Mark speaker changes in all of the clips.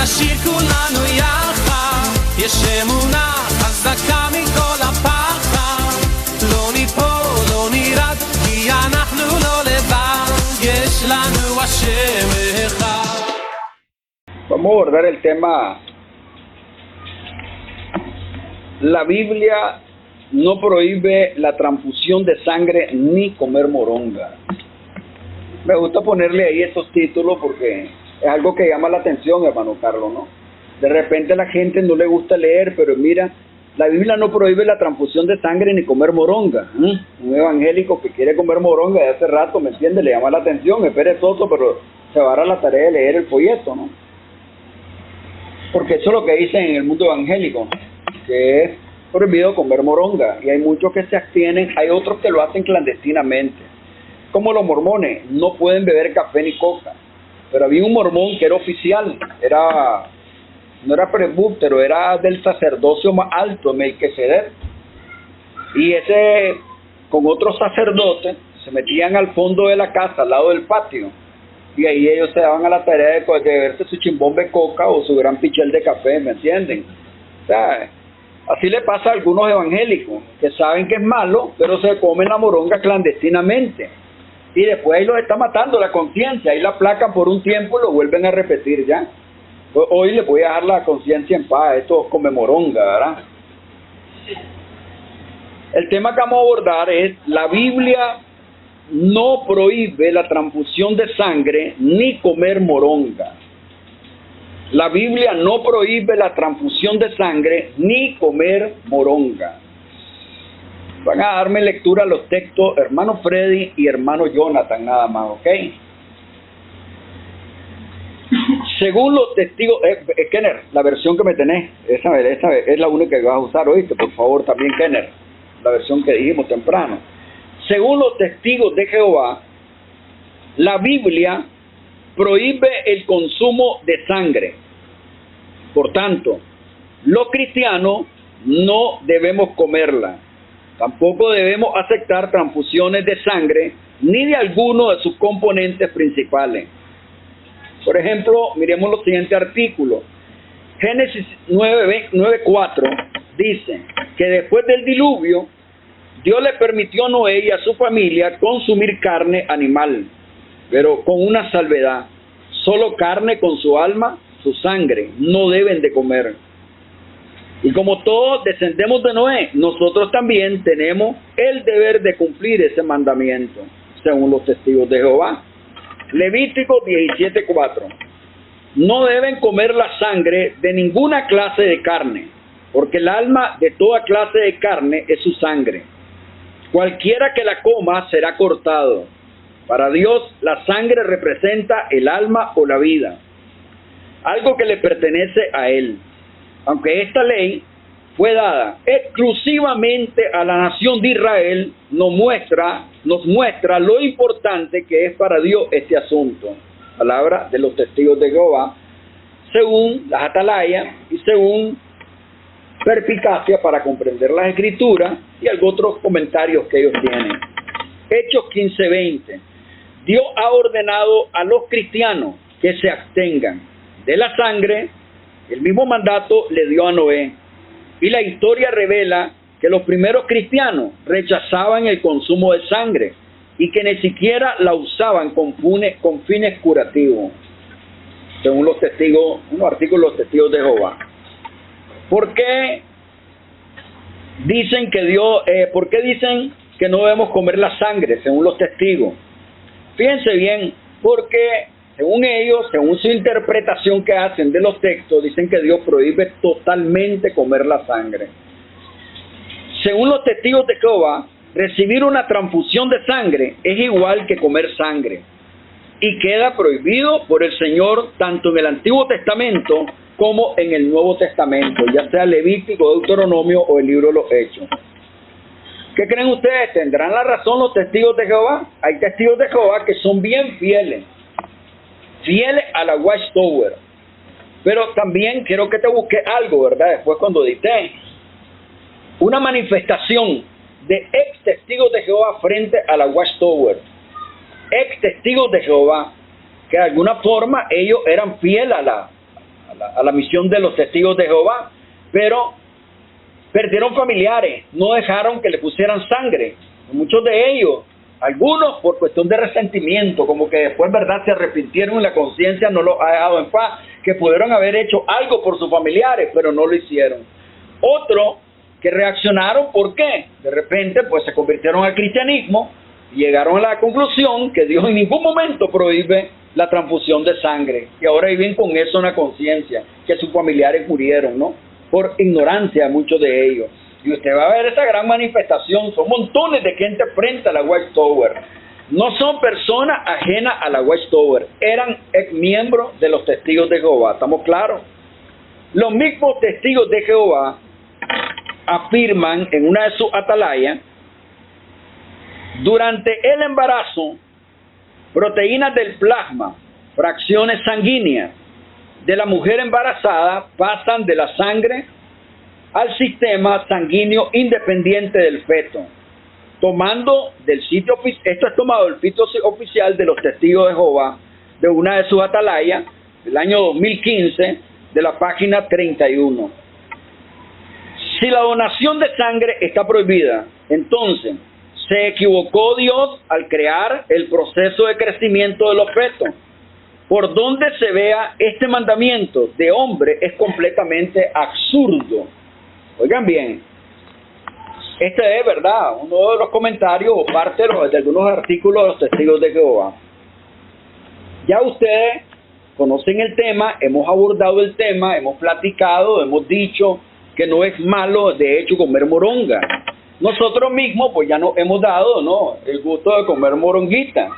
Speaker 1: נשיר כולנו יחד, יש אמונה חזקה מכל הפחד, לא ניפול, לא נרד, כי אנחנו לא לבד, יש לנו השם אחד.
Speaker 2: Vamos a abordar el tema. La Biblia no prohíbe la transfusión de sangre ni comer moronga. Me gusta ponerle ahí estos títulos porque es algo que llama la atención, hermano Carlos, ¿no? De repente a la gente no le gusta leer, pero mira, la Biblia no prohíbe la transfusión de sangre ni comer moronga. Un evangélico que quiere comer moronga de hace rato, ¿me entiende? Le llama la atención, es perezoso, pero se va a dar la tarea de leer el folleto, ¿no? Porque eso es lo que dicen en el mundo evangélico, que es prohibido comer moronga, y hay muchos que se abstienen, hay otros que lo hacen clandestinamente, como los mormones, no pueden beber café ni coca. Pero había un mormón que era oficial, no era presbítero, era del sacerdocio más alto, Melquisedec, y ese con otros sacerdotes se metían al fondo de la casa, al lado del patio, y ahí ellos se daban a la tarea de beberse su chimbón de coca o su gran pichel de café, ¿me entienden? O sea, así le pasa a algunos evangélicos que saben que es malo, pero se comen la moronga clandestinamente. Y después ahí los está matando la conciencia, ahí la aplacan por un tiempo y lo vuelven a repetir ya. Hoy les voy a dejar la conciencia en paz, esto come moronga, ¿verdad? El tema que vamos a abordar es: la Biblia no prohíbe la transfusión de sangre ni comer moronga. La Biblia no prohíbe la transfusión de sangre ni comer moronga. Van a darme lectura a los textos hermano Freddy y hermano Jonathan nada más, ¿ok? Según los testigos, Kenner, la versión que me tenés, esa es la única que vas a usar, ¿oíste? Por favor, también Kenner, la versión que dijimos temprano. Según los testigos de Jehová, la Biblia prohíbe el consumo de sangre. Por tanto, los cristianos no debemos comerla. Tampoco debemos aceptar transfusiones de sangre ni de alguno de sus componentes principales. Por ejemplo, miremos los siguientes artículos. Génesis 9:4 dice que después del diluvio, Dios le permitió a Noé y a su familia consumir carne animal, pero con una salvedad: solo carne con su alma, su sangre, no deben de comer. Y como todos descendemos de Noé, nosotros también tenemos el deber de cumplir ese mandamiento, según los testigos de Jehová. Levítico 17:4. No deben comer la sangre de ninguna clase de carne, porque el alma de toda clase de carne es su sangre. Cualquiera que la coma será cortado. Para Dios, la sangre representa el alma o la vida, algo que le pertenece a Él. Aunque esta ley fue dada exclusivamente a la nación de Israel, nos muestra lo importante que es para Dios este asunto. Palabra de los testigos de Jehová, según las atalayas y según perspicacia para comprender las escrituras y algunos otros comentarios que ellos tienen. Hechos 15:20. Dios ha ordenado a los cristianos que se abstengan de la sangre. El mismo mandato le dio a Noé. Y la historia revela que los primeros cristianos rechazaban el consumo de sangre y que ni siquiera la usaban con fines curativos, según los testigos, unos artículos de los testigos de Jehová. ¿Por qué dicen que no debemos comer la sangre, según los testigos? Fíjense bien, porque según ellos, según su interpretación que hacen de los textos, dicen que Dios prohíbe totalmente comer la sangre. Según los testigos de Jehová, recibir una transfusión de sangre es igual que comer sangre, y queda prohibido por el Señor tanto en el Antiguo Testamento como en el Nuevo Testamento, ya sea Levítico, Deuteronomio o el libro de los Hechos. ¿Qué creen ustedes? ¿Tendrán la razón los testigos de Jehová? Hay testigos de Jehová que son bien fieles a la Watchtower. Pero también quiero que te busque algo, ¿verdad? Después cuando edité una manifestación de ex testigos de Jehová frente a la Watchtower. Ex testigos de Jehová, que de alguna forma ellos eran fieles a la misión de los testigos de Jehová, pero perdieron familiares, no dejaron que le pusieran sangre. Muchos de ellos, algunos por cuestión de resentimiento, como que después, ¿verdad?, se arrepintieron y la conciencia no los ha dejado en paz, que pudieron haber hecho algo por sus familiares, pero no lo hicieron. Otros que reaccionaron, ¿por qué? De repente, pues se convirtieron al cristianismo y llegaron a la conclusión que Dios en ningún momento prohíbe la transfusión de sangre, y ahora viven con eso en la conciencia, que sus familiares murieron, ¿no?, por ignorancia, muchos de ellos. Y usted va a ver esa gran manifestación, son montones de gente frente a la Watchtower. No son personas ajenas a la Watchtower, eran ex miembros de los testigos de Jehová, ¿estamos claros? Los mismos testigos de Jehová afirman en una de sus atalayas: durante el embarazo, proteínas del plasma, fracciones sanguíneas de la mujer embarazada pasan de la sangre al sistema sanguíneo independiente del feto, tomando del sitio, esto es tomado del sitio oficial de los testigos de Jehová, de una de sus atalayas, del año 2015, de la página 31. Si la donación de sangre está prohibida, entonces se equivocó Dios al crear el proceso de crecimiento de los fetos. Por donde se vea, este mandamiento de hombre es completamente absurdo. Oigan bien, este es, ¿verdad?, uno de los comentarios o parte de algunos artículos de los testigos de Jehová. Ya ustedes conocen el tema, hemos abordado el tema, hemos platicado, hemos dicho que no es malo, de hecho, comer moronga. Nosotros mismos, pues ya nos hemos dado, ¿no?, el gusto de comer moronguita.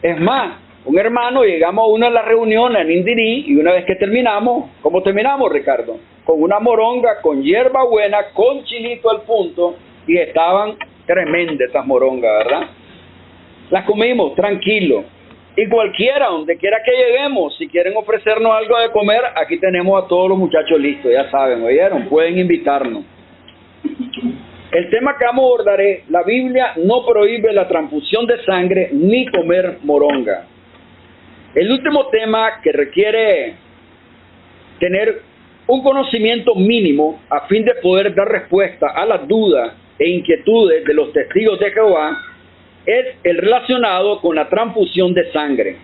Speaker 2: Es más, un hermano, llegamos a una de las reuniones en Indirí, y una vez que terminamos, ¿cómo terminamos, Ricardo? Con una moronga, con hierba buena, con chilito al punto, y estaban tremendas esas morongas, ¿verdad? Las comimos, tranquilo. Y cualquiera, donde quiera que lleguemos, si quieren ofrecernos algo de comer, aquí tenemos a todos los muchachos listos, ya saben, ¿oyeron? Pueden invitarnos. El tema que vamos a abordar es: la Biblia no prohíbe la transfusión de sangre ni comer moronga. El último tema que requiere tener un conocimiento mínimo a fin de poder dar respuesta a las dudas e inquietudes de los testigos de Jehová es el relacionado con la transfusión de sangre.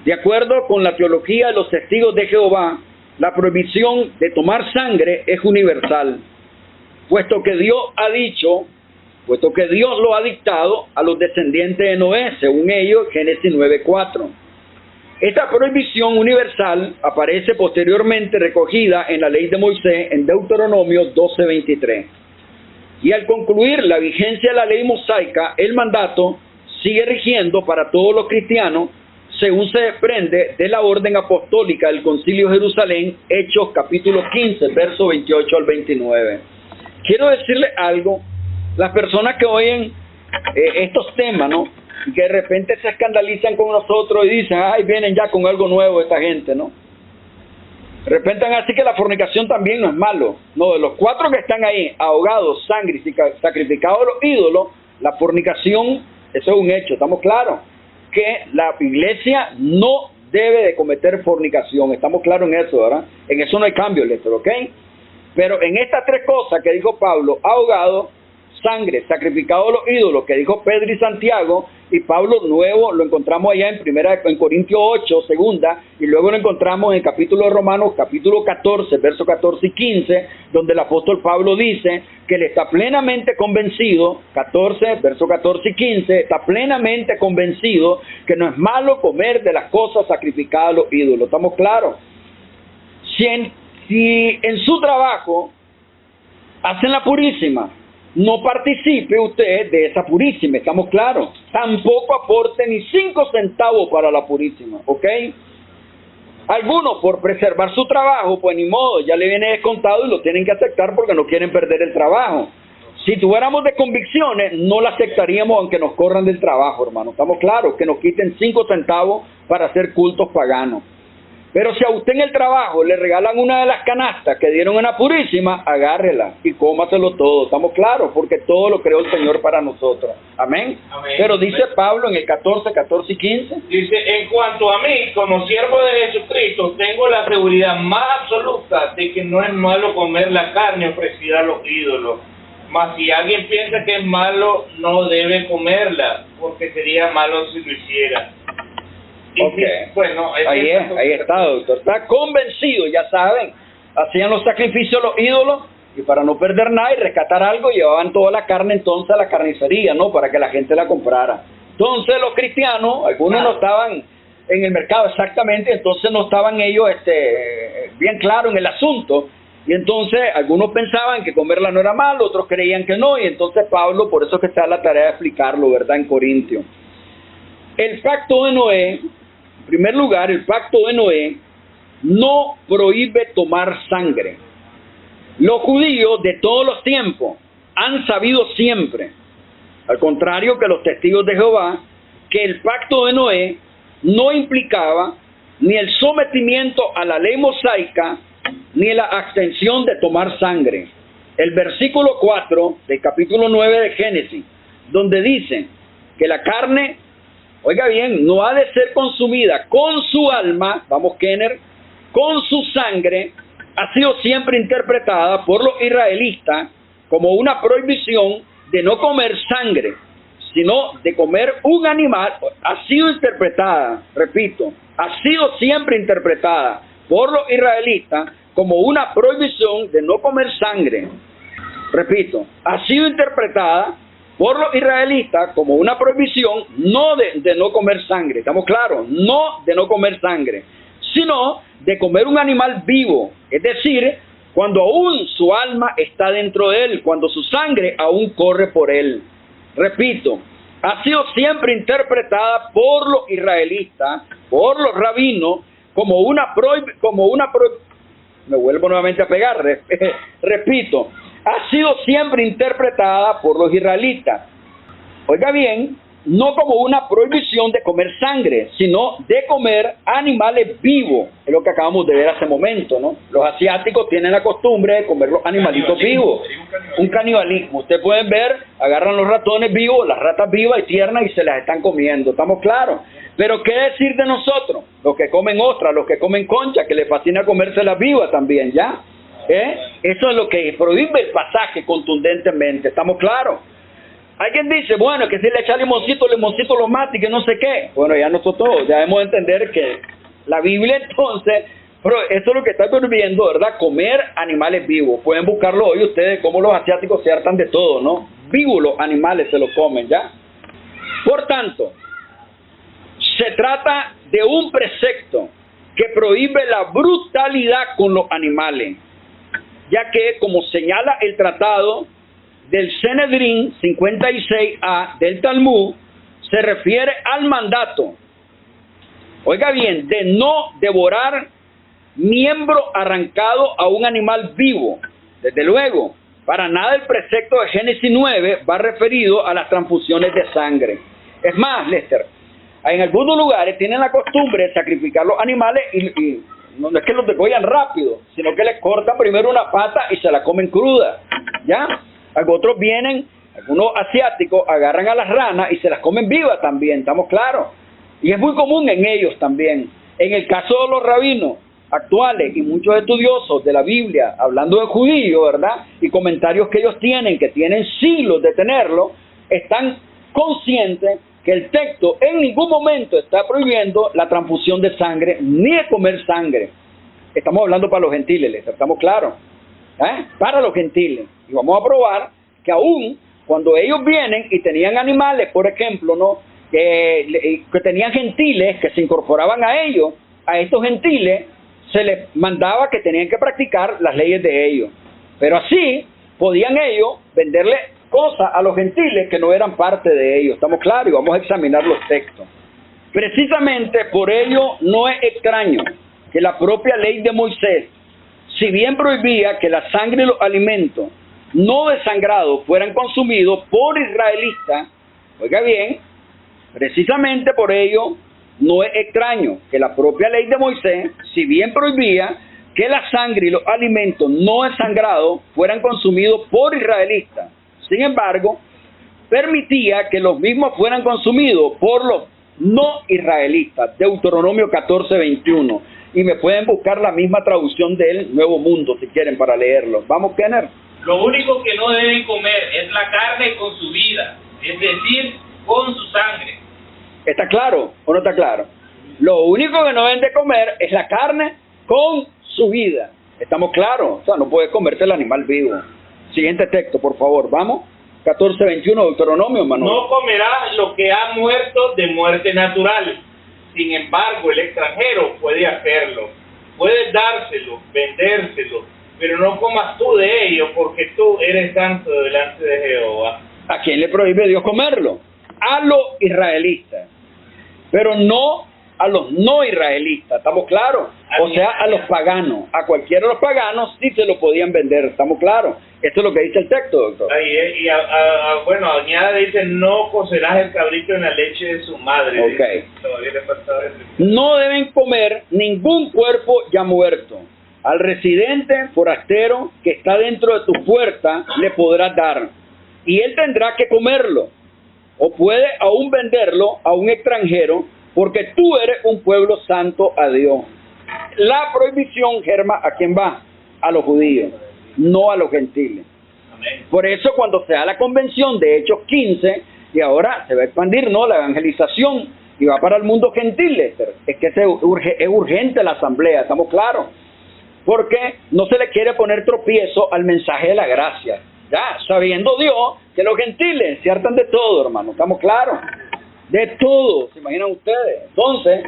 Speaker 2: De acuerdo con la teología de los testigos de Jehová, la prohibición de tomar sangre es universal, puesto que Dios lo ha dictado a los descendientes de Noé, según ellos, Génesis 9:4. Esta prohibición universal aparece posteriormente recogida en la ley de Moisés en Deuteronomio 12:23. Y al concluir la vigencia de la ley mosaica, el mandato sigue rigiendo para todos los cristianos, según se desprende de la orden apostólica del Concilio de Jerusalén, Hechos capítulo 15, versos 28 al 29. Quiero decirles algo: las personas que oyen estos temas, ¿no?, y que de repente se escandalizan con nosotros y dicen: ay, vienen ya con algo nuevo esta gente, ¿no? De repente así que la fornicación también no es malo. No, de los 4 que están ahí, ahogados, sangre y sacrificados a los ídolos, la fornicación, eso es un hecho, estamos claros, que la iglesia no debe de cometer fornicación, estamos claros en eso, ¿verdad? En eso no hay cambio, Lester, ¿ok? Pero en estas 3 cosas que dijo Pablo, ahogado, sangre, sacrificado a los ídolos, que dijo Pedro y Santiago, y Pablo nuevo lo encontramos allá en Corintios 8, segunda, y luego lo encontramos en el capítulo de Romanos, capítulo 14, versos 14 y 15, donde el apóstol Pablo dice que él está plenamente convencido, 14, versos 14 y 15, está plenamente convencido que no es malo comer de las cosas sacrificadas a los ídolos. ¿Estamos claros? Si en su trabajo hacen la purísima, no participe usted de esa purísima, estamos claros. Tampoco aporte ni 5 centavos para la purísima, ¿ok? Algunos, por preservar su trabajo, pues ni modo, ya le viene descontado y lo tienen que aceptar porque no quieren perder el trabajo. Si tuviéramos de convicciones, no la aceptaríamos aunque nos corran del trabajo, hermano. Estamos claros, que nos quiten 5 centavos para hacer cultos paganos. Pero si a usted en el trabajo le regalan una de las canastas que dieron en la Purísima, agárrela y cómaselo todo. ¿Estamos claros? Porque todo lo creó el Señor para nosotros. Amén.
Speaker 3: Amén.
Speaker 2: Pero dice Pablo en el 14 y 15.
Speaker 3: Dice, en cuanto a mí, como siervo de Jesucristo, tengo la seguridad más absoluta de que no es malo comer la carne ofrecida a los ídolos. Mas si alguien piensa que es malo, no debe comerla, porque sería malo si lo hiciera.
Speaker 2: Ok,
Speaker 3: Bueno,
Speaker 2: ahí está, doctor. Está convencido, ya saben. Hacían los sacrificios a los ídolos y para no perder nada y rescatar algo, llevaban toda la carne entonces a la carnicería, ¿no? Para que la gente la comprara. Entonces los cristianos, algunos no estaban en el mercado exactamente, entonces no estaban ellos bien claros en el asunto. Y entonces algunos pensaban que comerla no era malo, otros creían que no, y entonces Pablo, por eso que está la tarea de explicarlo, ¿verdad? En Corintios. El pacto de Noé, en primer lugar, el pacto de Noé no prohíbe tomar sangre. Los judíos de todos los tiempos han sabido siempre, al contrario que los testigos de Jehová, que el pacto de Noé no implicaba ni el sometimiento a la ley mosaica, ni la abstención de tomar sangre. El versículo 4 del capítulo 9 de Génesis, donde dice que la carne, oiga bien, no ha de ser consumida con su alma, vamos Kenner, con su sangre, ha sido siempre interpretada por los israelitas como una prohibición de no comer sangre, sino de comer un animal. Ha sido interpretada, repito, ha sido siempre interpretada por los israelitas como una prohibición de no comer sangre. Repito, ha sido interpretada por los israelitas como una prohibición no de no comer sangre, ¿estamos claros? No de no comer sangre, sino de comer un animal vivo, es decir, cuando aún su alma está dentro de él, cuando su sangre aún corre por él. Repito, ha sido siempre interpretada por los israelitas, por los rabinos, como una me vuelvo nuevamente a pegar, repito, ha sido siempre interpretada por los israelitas, oiga bien, no como una prohibición de comer sangre, sino de comer animales vivos, es lo que acabamos de ver hace momento, ¿no? Los asiáticos tienen la costumbre de comer los animalitos vivos, un canibalismo. Ustedes pueden ver, agarran los ratones vivos, las ratas vivas y tiernas y se las están comiendo, ¿estamos claros? Pero ¿qué decir de nosotros? Los que comen ostras, los que comen concha, que les fascina comérselas vivas también, ¿ya? Eso es lo que prohíbe el pasaje contundentemente, ¿estamos claros? Alguien dice, bueno, que si le echa limoncito lo mata y que no sé qué. Bueno, ya nosotros ya debemos entender que la Biblia entonces, pero eso es lo que está prohibiendo, ¿verdad? Comer animales vivos. Pueden buscarlo hoy ustedes, cómo los asiáticos se hartan de todo, ¿no? Vivos los animales se los comen, ¿ya? Por tanto, se trata de un precepto que prohíbe la brutalidad con los animales, ya que, como señala el tratado del Sanedrín 56a del Talmud, se refiere al mandato, oiga bien, de no devorar miembro arrancado a un animal vivo. Desde luego, para nada el precepto de Génesis 9 va referido a las transfusiones de sangre. Es más, Lester, en algunos lugares tienen la costumbre de sacrificar los animales y no es que los degollan rápido, sino que les cortan primero una pata y se la comen cruda, ¿ya? Otros vienen, algunos asiáticos, agarran a las ranas y se las comen vivas también, ¿estamos claros? Y es muy común en ellos también. En el caso de los rabinos actuales y muchos estudiosos de la Biblia, hablando de judíos, ¿verdad? Y comentarios que ellos tienen, que tienen siglos de tenerlo, están conscientes que el texto en ningún momento está prohibiendo la transfusión de sangre, ni de comer sangre. Estamos hablando para los gentiles, ¿estamos claros? Para los gentiles. Y vamos a probar que aún cuando ellos vienen y tenían animales, por ejemplo, ¿no? que tenían gentiles que se incorporaban a ellos, a estos gentiles se les mandaba que tenían que practicar las leyes de ellos. Pero así podían ellos venderle cosas a los gentiles que no eran parte de ellos. ¿Estamos claros? Y vamos a examinar los textos. Precisamente por ello no es extraño que la propia ley de Moisés, si bien prohibía que la sangre y los alimentos no desangrados fueran consumidos por israelitas, oiga bien, precisamente por ello no es extraño que la propia ley de Moisés, si bien prohibía que la sangre y los alimentos no desangrados fueran consumidos por israelitas, sin embargo, permitía que los mismos fueran consumidos por los no israelitas. Deuteronomio 14:21. Y me pueden buscar la misma traducción del Nuevo Mundo si quieren para leerlo. Vamos, Kenner.
Speaker 3: Lo único que no deben comer es la carne con su vida, es decir, con su sangre.
Speaker 2: ¿Está claro o no está claro? Lo único que no deben de comer es la carne con su vida. ¿Estamos claros? O sea, no puedes comerte el animal vivo. Siguiente texto, por favor. Vamos. 14:21, Deuteronomio, Manuel.
Speaker 3: No comerás lo que ha muerto de muerte natural. Sin embargo, el extranjero puede hacerlo. Puedes dárselo, vendérselo, pero no comas tú de ello, porque tú eres santo delante de Jehová.
Speaker 2: ¿A quién le prohíbe Dios comerlo? A los israelitas, pero no a los no israelitas, ¿estamos claros? O sea, a los paganos, a cualquiera de los paganos sí se lo podían vender, ¿estamos claros? Esto es lo que dice el texto, doctor.
Speaker 3: Bueno, añade, dice, no cocerás el cabrito en la leche de su madre.
Speaker 2: Ok.
Speaker 3: Dice, todavía le faltaba ese.
Speaker 2: No deben comer ningún cuerpo ya muerto. Al residente forastero que está dentro de tu puerta le podrás dar, y él tendrá que comerlo, o puede aún venderlo a un extranjero, porque tú eres un pueblo santo a Dios. La prohibición, Germa, ¿a quién va? A los judíos, no a los gentiles.
Speaker 3: Amén.
Speaker 2: Por eso cuando se da la convención de Hechos 15, y ahora se va a expandir, ¿no?, la evangelización, y va para el mundo gentil, Lester, es que es urgente la asamblea, ¿estamos claros? Porque no se le quiere poner tropiezo al mensaje de la gracia, ya, sabiendo Dios que los gentiles se hartan de todo, hermano, ¿estamos claros? De todo, ¿se imaginan ustedes? Entonces,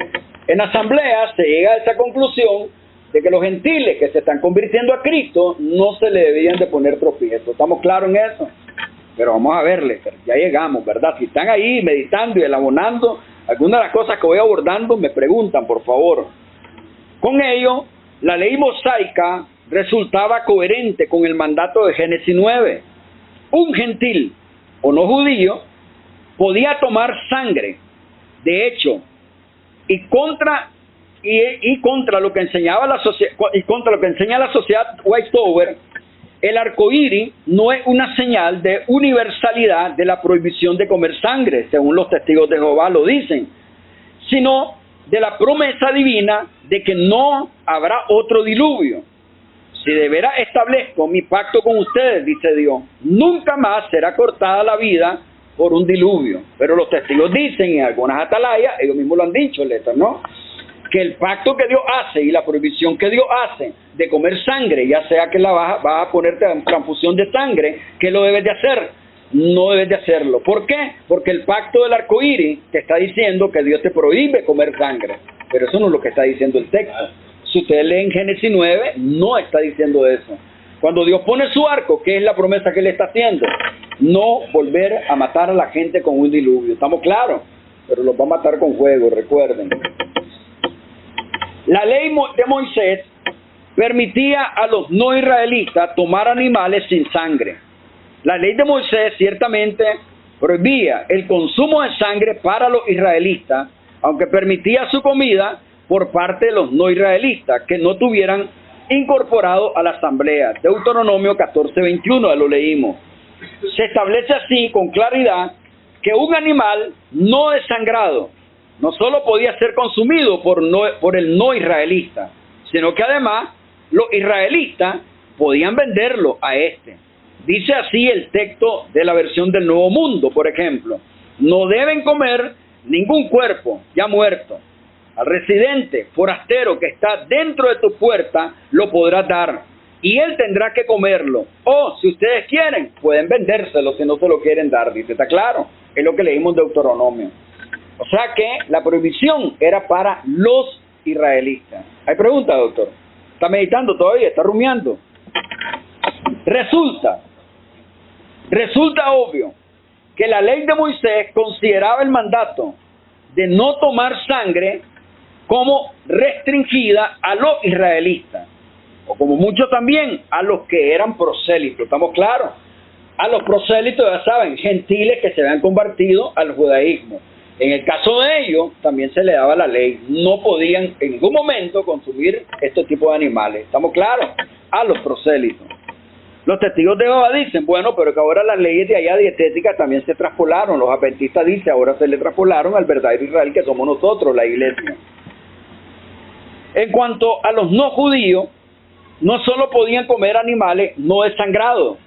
Speaker 2: en asamblea se llega a esa conclusión de que los gentiles que se están convirtiendo a Cristo no se le debían de poner tropiezo. ¿Estamos claros en eso? Pero vamos a verle, ya llegamos, ¿verdad? Si están ahí meditando y elaborando algunas de las cosas que voy abordando, me preguntan, por favor. Con ello, la ley mosaica resultaba coherente con el mandato de Génesis 9. Un gentil o no judío podía tomar sangre, de hecho, y contra lo que enseñaba la sociedad, y contra lo que enseña la sociedad Weishaupt, el arco iris no es una señal de universalidad de la prohibición de comer sangre, según los testigos de Jehová lo dicen, sino de la promesa divina de que no habrá otro diluvio. Si de veras establezco mi pacto con ustedes, dice Dios, nunca más será cortada la vida por un diluvio. Pero los testigos dicen, en algunas atalayas, ellos mismos lo han dicho, ¿no?, que el pacto que Dios hace y la prohibición que Dios hace de comer sangre, ya sea que vas a ponerte en transfusión de sangre, ¿qué lo debes de hacer? No debes de hacerlo. ¿Por qué? Porque el pacto del arco iris te está diciendo que Dios te prohíbe comer sangre, pero eso no es lo que está diciendo el texto. Si ustedes leen Génesis 9, no está diciendo eso. Cuando Dios pone su arco, ¿qué es la promesa que Él está haciendo? No volver a matar a la gente con un diluvio. ¿Estamos claros? Pero los va a matar con fuego, recuerden. La ley de Moisés permitía a los no israelitas tomar animales sin sangre. La ley de Moisés ciertamente prohibía el consumo de sangre para los israelitas, aunque permitía su comida por parte de los no israelitas que no tuvieran incorporado a la asamblea. Deuteronomio 14:21, ya lo leímos. Se establece así con claridad que un animal no desangrado no solo podía ser consumido por el no israelita, sino que además los israelitas podían venderlo a este. Dice así el texto de la versión del Nuevo Mundo, por ejemplo: no deben comer ningún cuerpo ya muerto. Al residente forastero que está dentro de tu puerta lo podrás dar, y él tendrá que comerlo. O, si ustedes quieren, pueden vendérselo si no se lo quieren dar. Dice, ¿está claro? Es lo que leímos en Deuteronomio. O sea que la prohibición era para los israelitas. ¿Hay pregunta, doctor? ¿Está meditando todavía? ¿Está rumiando? Resulta obvio que la ley de Moisés consideraba el mandato de no tomar sangre como restringida a los israelitas, o como muchos también a los que eran prosélitos. ¿Estamos claros? A los prosélitos, ya saben, gentiles que se habían convertido al judaísmo. En el caso de ellos, también se le daba la ley. No podían en ningún momento consumir este tipo de animales. ¿Estamos claros? A los prosélitos. Los testigos de Jehová dicen, bueno, pero que ahora las leyes de allá dietéticas también se traspolaron. Los adventistas dicen, ahora se le traspolaron al verdadero Israel, que somos nosotros, la iglesia. En cuanto a los no judíos, no solo podían comer animales no desangrados,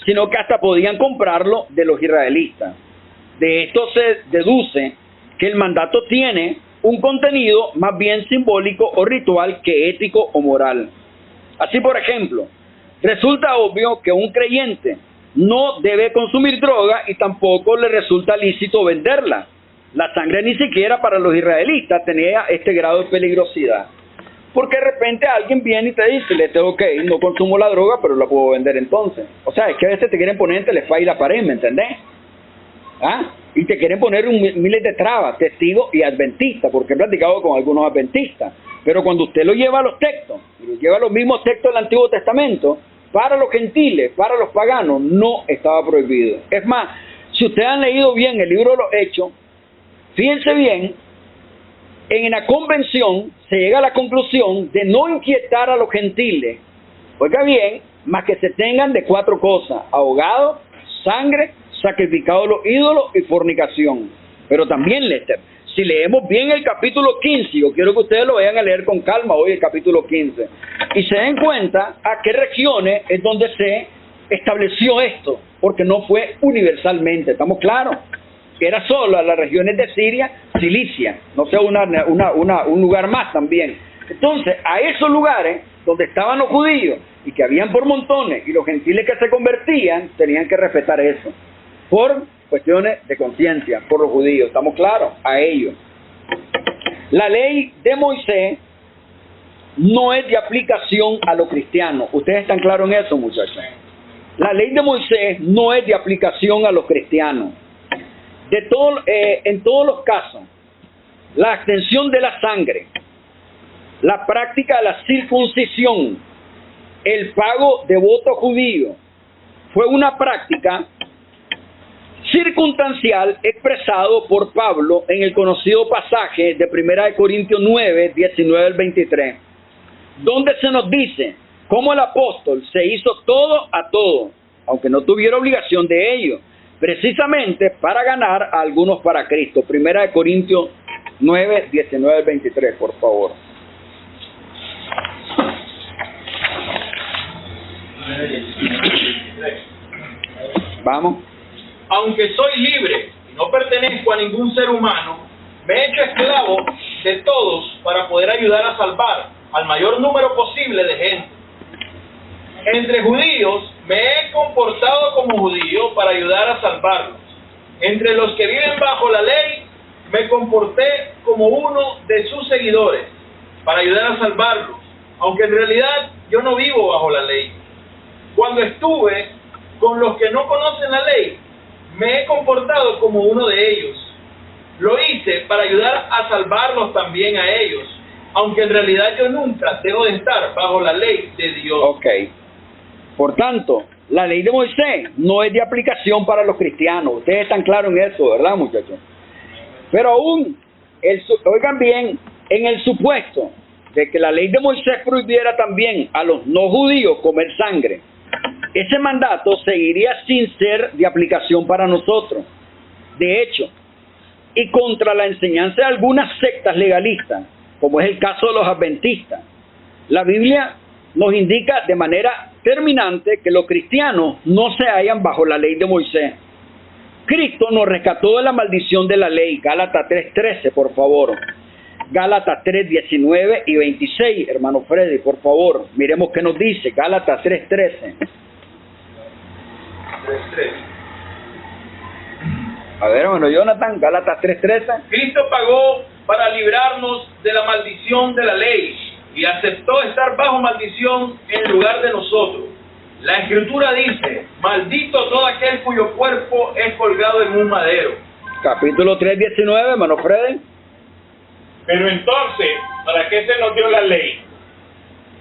Speaker 2: sino que hasta podían comprarlo de los israelitas. De esto se deduce que el mandato tiene un contenido más bien simbólico o ritual que ético o moral. Así, por ejemplo, resulta obvio que un creyente no debe consumir droga y tampoco le resulta lícito venderla. La sangre ni siquiera para los israelitas tenía este grado de peligrosidad. Porque de repente alguien viene y te dice, le tengo que ir, no consumo la droga, pero la puedo vender entonces. O sea, es que a veces te quieren poner entre la espada y la pared, ¿me entendés? ¿Ah? Y te quieren poner miles de trabas, testigos y adventistas, porque he platicado con algunos adventistas. Pero cuando usted lo lleva a los textos, y lo lleva a los mismos textos del Antiguo Testamento, para los gentiles, para los paganos, no estaba prohibido. Es más, si ustedes han leído bien el libro de los Hechos, fíjense bien, en la convención se llega a la conclusión de no inquietar a los gentiles, oiga bien, más que se tengan de 4 cosas: ahogado, sangre, sacrificado a los ídolos y fornicación. Pero también, Lester, si leemos bien el capítulo 15, yo quiero que ustedes lo vayan a leer con calma hoy, el capítulo 15, y se den cuenta a qué regiones es donde se estableció esto, porque no fue universalmente, ¿estamos claros? Era solo a las regiones de Siria, Cilicia, no sé, un lugar más también. Entonces, a esos lugares donde estaban los judíos, y que habían por montones, y los gentiles que se convertían, tenían que respetar eso, por cuestiones de conciencia, por los judíos, ¿estamos claros? A ellos. La ley de Moisés no es de aplicación a los cristianos. ¿Ustedes están claros en eso, muchachos? La ley de Moisés no es de aplicación a los cristianos. En todos los casos, la extensión de la sangre, la práctica de la circuncisión, el pago de voto judío, fue una práctica circunstancial expresado por Pablo en el conocido pasaje de 1 Corintios 9, 19 al 23, donde se nos dice cómo el apóstol se hizo todo a todo, aunque no tuviera obligación de ello, precisamente para ganar a algunos para Cristo. 1 Corintios 9, 19 al 23, por favor. Vamos.
Speaker 3: Aunque soy libre y no pertenezco a ningún ser humano, me he hecho esclavo de todos para poder ayudar a salvar al mayor número posible de gente. Entre judíos me he comportado como judío para ayudar a salvarlos. Entre los que viven bajo la ley me comporté como uno de sus seguidores para ayudar a salvarlos, aunque en realidad yo no vivo bajo la ley. Cuando estuve con los que no conocen la ley, me he comportado como uno de ellos. Lo hice para ayudar a salvarlos también a ellos, aunque en realidad yo nunca debo de estar bajo la ley de Dios.
Speaker 2: Ok. Por tanto, la ley de Moisés no es de aplicación para los cristianos. Ustedes están claros en eso, ¿verdad, muchachos? Pero aún, oigan bien, en el supuesto de que la ley de Moisés prohibiera también a los no judíos comer sangre, ese mandato seguiría sin ser de aplicación para nosotros. De hecho, y contra la enseñanza de algunas sectas legalistas, como es el caso de los adventistas, la Biblia nos indica de manera terminante que los cristianos no se hallan bajo la ley de Moisés. Cristo nos rescató de la maldición de la ley. Gálatas 3:13, por favor. Gálatas 3:19 y 26, hermano Freddy, por favor. Miremos qué nos dice. Gálatas 3:13.
Speaker 3: 3:13.
Speaker 2: A ver, hermano Jonathan, Gálatas 3:13.
Speaker 3: Cristo pagó para librarnos de la maldición de la ley y aceptó estar bajo maldición en lugar de nosotros. La Escritura dice: maldito todo aquel cuyo cuerpo es colgado en un madero.
Speaker 2: Capítulo 3:19, hermano Freddy.
Speaker 3: Pero entonces, ¿para qué se nos dio la ley?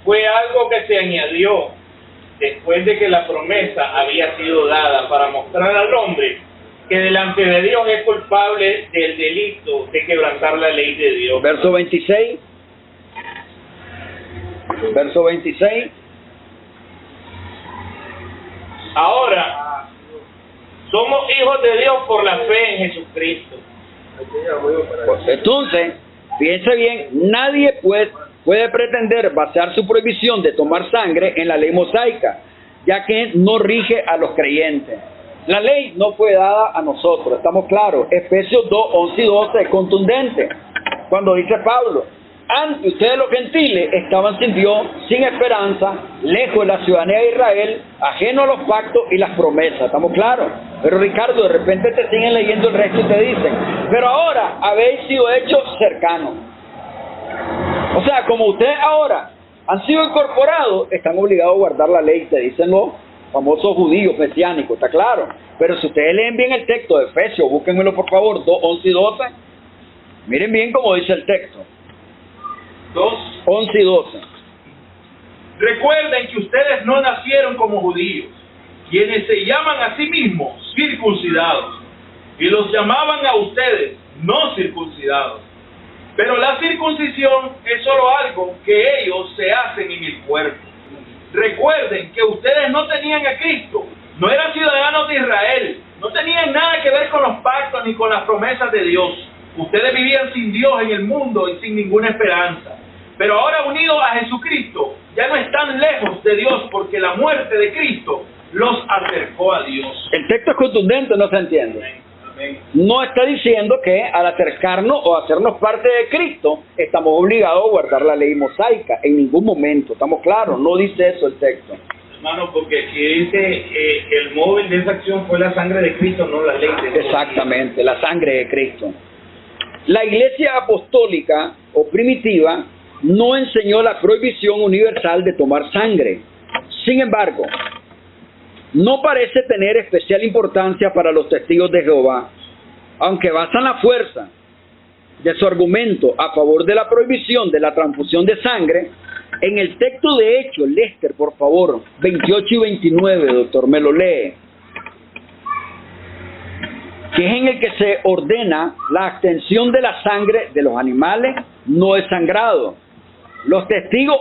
Speaker 3: Fue algo que se añadió después de que la promesa había sido dada para mostrar al hombre que delante de Dios es culpable del delito de quebrantar la ley de Dios.
Speaker 2: Verso 26. Verso 26.
Speaker 3: Ahora, somos hijos de Dios por la fe en Jesucristo.
Speaker 2: Entonces, fíjense bien, nadie puede pretender basar su prohibición de tomar sangre en la ley mosaica, ya que no rige a los creyentes. La ley no fue dada a nosotros, estamos claros. Efesios 2, 11 y 12 es contundente. Cuando dice Pablo, antes ustedes los gentiles estaban sin Dios, sin esperanza, lejos de la ciudadanía de Israel, ajeno a los pactos y las promesas, estamos claros. Pero Ricardo, de repente te siguen leyendo el resto y te dicen, pero ahora habéis sido hechos cercanos. O sea, como ustedes ahora han sido incorporados, están obligados a guardar la ley, te dicen los famosos judíos mesiánicos, está claro. Pero si ustedes leen bien el texto de Efesios, búsquenmelo por favor, 2, 11 y 12, miren bien cómo dice el texto.
Speaker 3: 2,
Speaker 2: 11 y 12.
Speaker 3: Recuerden que ustedes no nacieron como judíos, quienes se llaman a sí mismos circuncidados, y los llamaban a ustedes no circuncidados. Pero la circuncisión es solo algo que ellos se hacen en el cuerpo. Recuerden que ustedes no tenían a Cristo, no eran ciudadanos de Israel, no tenían nada que ver con los pactos ni con las promesas de Dios. Ustedes vivían sin Dios en el mundo y sin ninguna esperanza. Pero ahora unidos a Jesucristo, ya no están lejos de Dios porque la muerte de Cristo los acercó a Dios.
Speaker 2: El texto es contundente, no se entiende.
Speaker 3: Amén.
Speaker 2: No está diciendo que al acercarnos o hacernos parte de Cristo estamos obligados a guardar la ley mosaica en ningún momento, estamos claros, no dice eso el texto.
Speaker 3: Hermano, porque aquí dice el móvil de esa acción fue la sangre de Cristo, no la ley de Dios.
Speaker 2: Exactamente, la sangre de Cristo. La iglesia apostólica o primitiva no enseñó la prohibición universal de tomar sangre. Sin embargo, no parece tener especial importancia para los testigos de Jehová, aunque basan la fuerza de su argumento a favor de la prohibición de la transfusión de sangre en el texto de Hechos. Lester, por favor, 28 y 29, doctor, me lo lee, que es en el que se ordena la abstención de la sangre de los animales no desangrados. Los testigos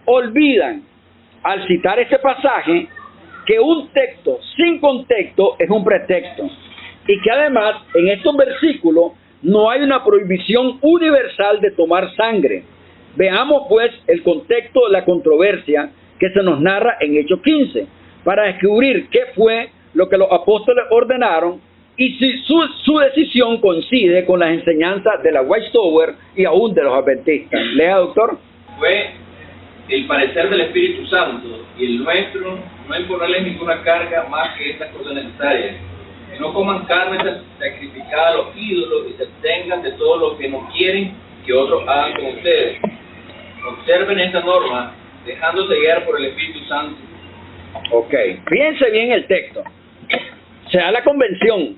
Speaker 2: olvidan, al citar este pasaje, que un texto sin contexto es un pretexto, y que además en estos versículos no hay una prohibición universal de tomar sangre. Veamos pues el contexto de la controversia que se nos narra en Hechos 15, para descubrir qué fue lo que los apóstoles ordenaron y si su decisión coincide con las enseñanzas de la Watchtower y aún de los adventistas. Lea, doctor.
Speaker 4: Fue el parecer del Espíritu Santo y el nuestro no imponerles ninguna carga más que estas cosas necesarias. Que no coman carne sacrificada a los ídolos y se abstengan de todo lo que no quieren que otros hagan con ustedes. Observen esta norma, dejándose guiar por el Espíritu Santo.
Speaker 2: Ok, fíjense bien el texto. Se da la convención.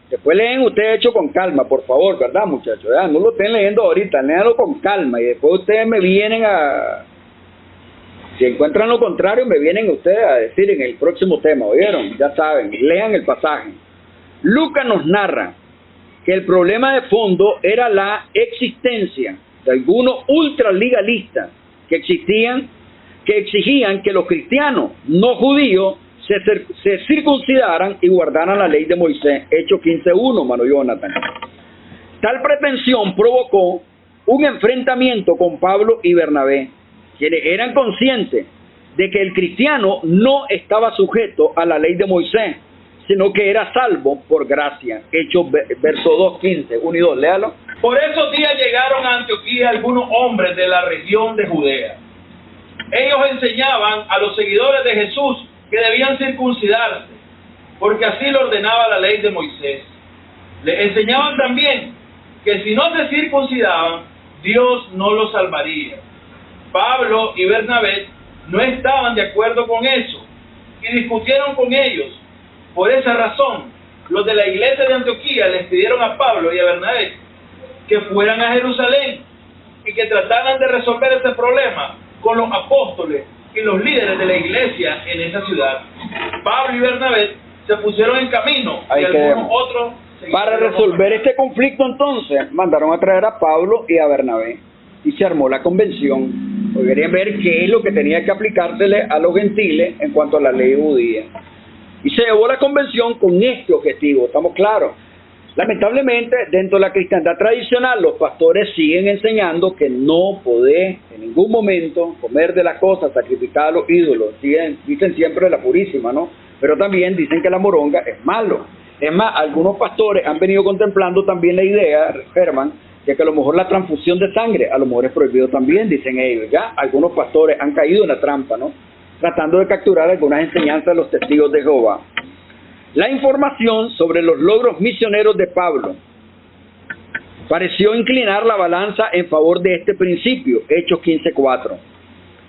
Speaker 2: Después leen ustedes Hecho con calma, por favor, ¿verdad, muchachos? Ya, no lo estén leyendo ahorita, léanlo con calma y después ustedes me vienen a... Si encuentran lo contrario, me vienen ustedes a decir en el próximo tema, ¿oyeron? Ya saben, lean el pasaje. Lucas nos narra que el problema de fondo era la existencia de algunos ultralegalistas que exigían que los cristianos no judíos se circuncidaran y guardaran la ley de Moisés. Hechos 15:1, mano Jonathan. Tal pretensión provocó un enfrentamiento con Pablo y Bernabé, quienes eran conscientes de que el cristiano no estaba sujeto a la ley de Moisés, sino que era salvo por gracia. Hechos verso 2:15, 1 y 2, léalo.
Speaker 3: Por esos días llegaron a Antioquía algunos hombres de la región de Judea. Ellos enseñaban a los seguidores de Jesús que debían circuncidarse, porque así lo ordenaba la ley de Moisés. Les enseñaban también que si no se circuncidaban, Dios no los salvaría. Pablo y Bernabé no estaban de acuerdo con eso y discutieron con ellos. Por esa razón, los de la iglesia de Antioquía les pidieron a Pablo y a Bernabé que fueran a Jerusalén y que trataran de resolver este problema con los apóstoles y los líderes de la iglesia en esa ciudad. Pablo y Bernabé
Speaker 4: se pusieron en camino
Speaker 2: Ahí
Speaker 4: y algunos
Speaker 2: quedemos.
Speaker 4: otros
Speaker 2: Para resolver este conflicto entonces mandaron a traer a Pablo y a Bernabé y se armó la convención. Porque querían ver qué es lo que tenía que aplicársele a los gentiles en cuanto a la ley judía. Y se llevó la convención con este objetivo, ¿estamos claros? Lamentablemente, dentro de la cristiandad tradicional, los pastores siguen enseñando que no podés en ningún momento comer de las cosas sacrificadas a los ídolos. Dicen siempre la purísima, ¿no? Pero también dicen que la moronga es malo. Es más, algunos pastores han venido contemplando también la idea, Germán, de que a lo mejor la transfusión de sangre, a lo mejor es prohibido también, dicen ellos. Ya algunos pastores han caído en la trampa, ¿no? Tratando de capturar algunas enseñanzas de los testigos de Jehová. La información sobre los logros misioneros de Pablo pareció inclinar la balanza en favor de este principio, Hechos 15:4.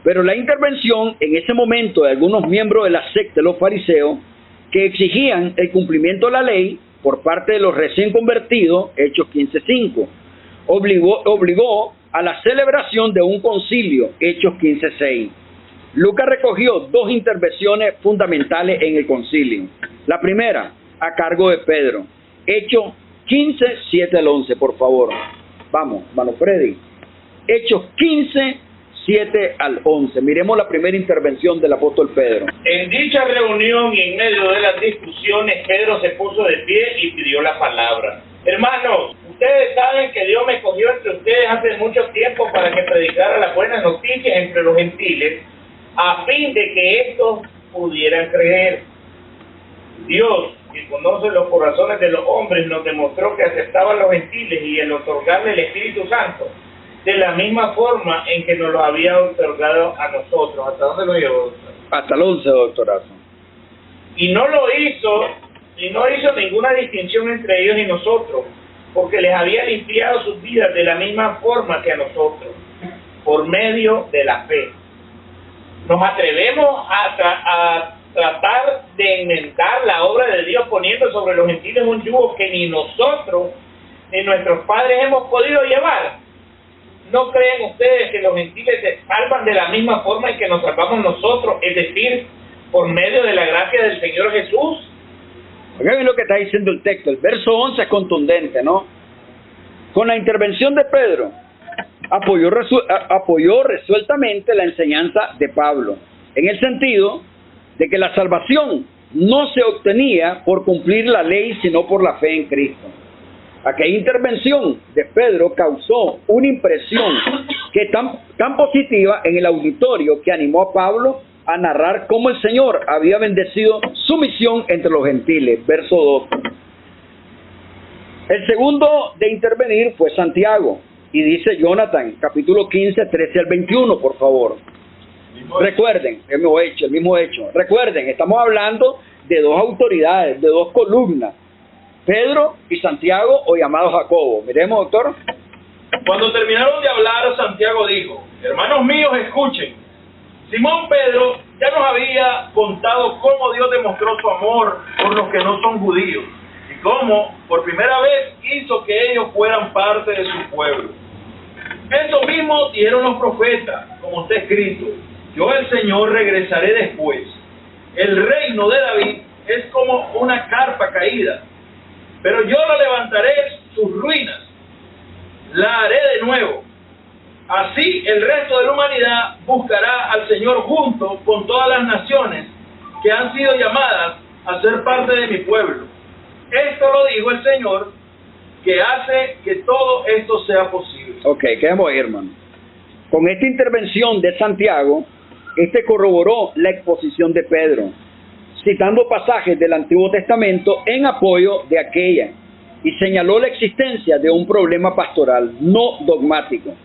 Speaker 2: Pero la intervención en ese momento de algunos miembros de la secta de los fariseos que exigían el cumplimiento de la ley por parte de los recién convertidos, Hechos 15:5, obligó a la celebración de un concilio, Hechos 15:6. Lucas recogió dos intervenciones fundamentales en el concilio. La primera, a cargo de Pedro. Hechos 15, 7 al 11, por favor. Vamos, hermano Freddy. Hechos 15, 7 al 11. Miremos la primera intervención del apóstol Pedro.
Speaker 3: En dicha reunión y en medio de las discusiones, Pedro se puso de pie y pidió la palabra. Hermanos, ustedes saben que Dios me escogió entre ustedes hace mucho tiempo para que predicara las buenas noticias entre los gentiles, a fin de que estos pudieran creer. Dios, que conoce los corazones de los hombres, nos demostró que aceptaba a los gentiles y el otorgarle el Espíritu Santo de la misma forma en que nos lo había otorgado a nosotros. ¿Hasta dónde lo llevó, doctor?
Speaker 2: Hasta el 11, doctorazo.
Speaker 3: Y no hizo ninguna distinción entre ellos y nosotros, porque les había limpiado sus vidas de la misma forma que a nosotros, por medio de la fe. Nos atrevemos a tratar de enmendar la obra de Dios poniendo sobre los gentiles un yugo que ni nosotros ni nuestros padres hemos podido llevar. ¿No creen ustedes que los gentiles se salvan de la misma forma en que nos salvamos nosotros, es decir, por medio de la gracia del Señor Jesús?
Speaker 2: Oigan lo que está diciendo el texto. El verso 11 es contundente, ¿no? Con la intervención de Pedro, apoyó resueltamente la enseñanza de Pablo, en el sentido de que la salvación no se obtenía por cumplir la ley, sino por la fe en Cristo. Aquella intervención de Pedro causó una impresión que tan positiva en el auditorio que animó a Pablo a narrar cómo el Señor había bendecido su misión entre los gentiles. Verso 2. El segundo de intervenir fue Santiago, y dice Jonathan, capítulo 15, 13 al 21, por favor. Recuerden, el mismo hecho. Recuerden, estamos hablando de dos autoridades, de dos columnas, Pedro y Santiago, o llamado Jacobo. Miremos, doctor.
Speaker 4: Cuando terminaron de hablar, Santiago dijo: hermanos míos, escuchen. Simón Pedro ya nos había contado cómo Dios demostró su amor por los que no son judíos y cómo por primera vez hizo que ellos fueran parte de su pueblo. Esto mismo dijeron los profetas, como está escrito: yo, el Señor, regresaré después. El reino de David es como una carpa caída, pero yo la levantaré sus ruinas, la haré de nuevo. Así el resto de la humanidad buscará al Señor junto con todas las naciones que han sido llamadas a ser parte de mi pueblo. Esto lo dijo el Señor, que hace que todo esto sea posible.
Speaker 2: Ok, quedamos ahí, hermano. Con esta intervención de Santiago, corroboró la exposición de Pedro, citando pasajes del Antiguo Testamento en apoyo de aquella, y señaló la existencia de un problema pastoral no dogmático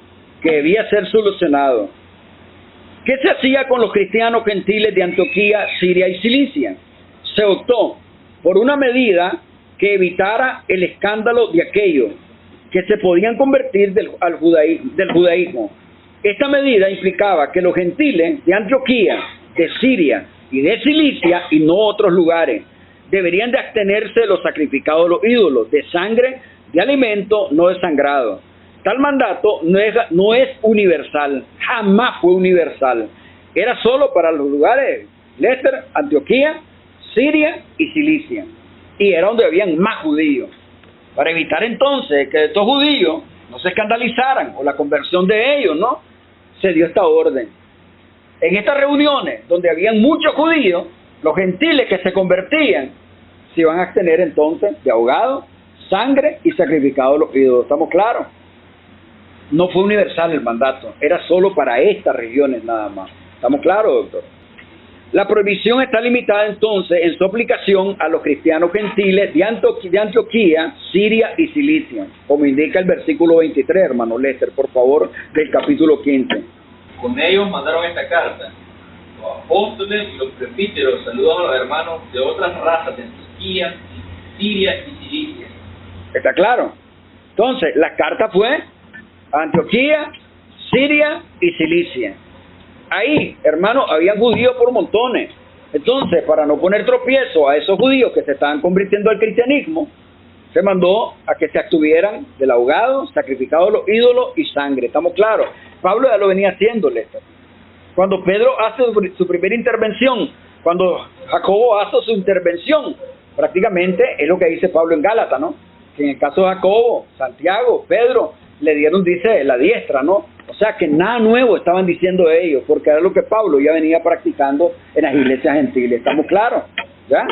Speaker 2: que debía ser solucionado. ¿Qué se hacía con los cristianos gentiles de Antioquía, Siria y Cilicia? Se optó por una medida que evitara el escándalo de aquellos que se podían convertir del judaísmo. Esta medida implicaba que los gentiles de Antioquía, de Siria y de Cilicia, y no otros lugares, deberían de abstenerse de los sacrificados a los ídolos, de sangre, de alimento no desangrado. Tal mandato no es universal, jamás fue universal. Era solo para los lugares Lester, Antioquía, Siria y Cilicia. Y era donde habían más judíos. Para evitar entonces que estos judíos no se escandalizaran o la conversión de ellos, ¿no? Se dio esta orden. En estas reuniones donde habían muchos judíos, los gentiles que se convertían se iban a abstener entonces de ahogado, sangre y sacrificado a los ídolos. ¿Estamos claros? No fue universal el mandato, era solo para estas regiones nada más. ¿Estamos claros, doctor? La prohibición está limitada entonces en su aplicación a los cristianos gentiles de Antioquía, Siria y Cilicia, como indica el versículo 23, hermano Lester, por favor, del capítulo 15.
Speaker 4: Con ellos mandaron esta carta. Los apóstoles y los presbíteros saludan a los hermanos de otras razas de Antioquía, Siria y Cilicia.
Speaker 2: ¿Está claro? Entonces, la carta fue a Antioquía, Siria y Cilicia. Ahí, hermano, había judíos por montones. Entonces, para no poner tropiezo a esos judíos que se estaban convirtiendo al cristianismo, se mandó a que se abstuvieran del ahogado, sacrificado a los ídolos y sangre. ¿Estamos claros? Pablo ya lo venía haciendo, Lester. Cuando Pedro hace su primera intervención, cuando Jacobo hace su intervención, prácticamente es lo que dice Pablo en Gálatas, ¿no? Que en el caso de Jacobo, Santiago, Pedro, le dieron, dice, la diestra, ¿no? O sea que nada nuevo estaban diciendo ellos, porque era lo que Pablo ya venía practicando en las iglesias gentiles. ¿Estamos claros? ¿Ya?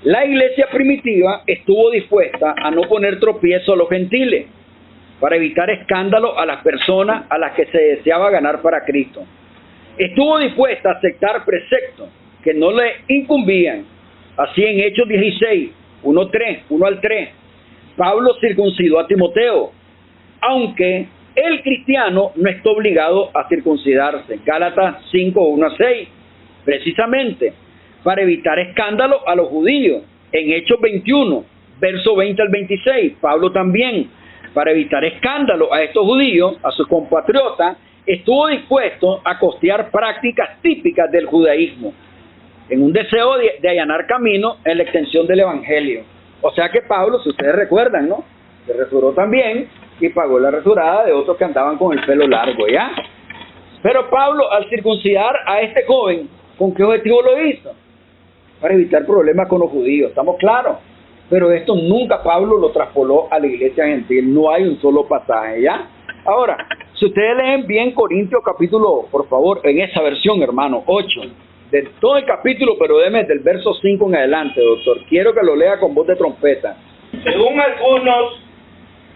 Speaker 2: La iglesia primitiva estuvo dispuesta a no poner tropiezo a los gentiles para evitar escándalo a las personas a las que se deseaba ganar para Cristo. Estuvo dispuesta a aceptar preceptos que no le incumbían. Así en Hechos 16, 1 al 3, Pablo circuncidó a Timoteo, aunque el cristiano no está obligado a circuncidarse. Gálatas 5, 1 a 6, precisamente para evitar escándalo a los judíos. En Hechos 21, verso 20 al 26, Pablo también, para evitar escándalo a estos judíos, a sus compatriotas, estuvo dispuesto a costear prácticas típicas del judaísmo, en un deseo de allanar camino en la extensión del evangelio. O sea que Pablo, si ustedes recuerdan, ¿no?, se resuró también y pagó la resurada de otros que andaban con el pelo largo, ¿ya? Pero Pablo, al circuncidar a este joven, ¿con qué objetivo lo hizo? Para evitar problemas con los judíos, ¿estamos claros? Pero esto nunca Pablo lo traspoló a la iglesia gentil, no hay un solo pasaje, ¿ya? Ahora, si ustedes leen bien Corintios capítulo, por favor, en esa versión, hermano, 8, de todo el capítulo, pero déme del verso 5 en adelante, doctor. Quiero que lo lea con voz de trompeta.
Speaker 3: Según algunos,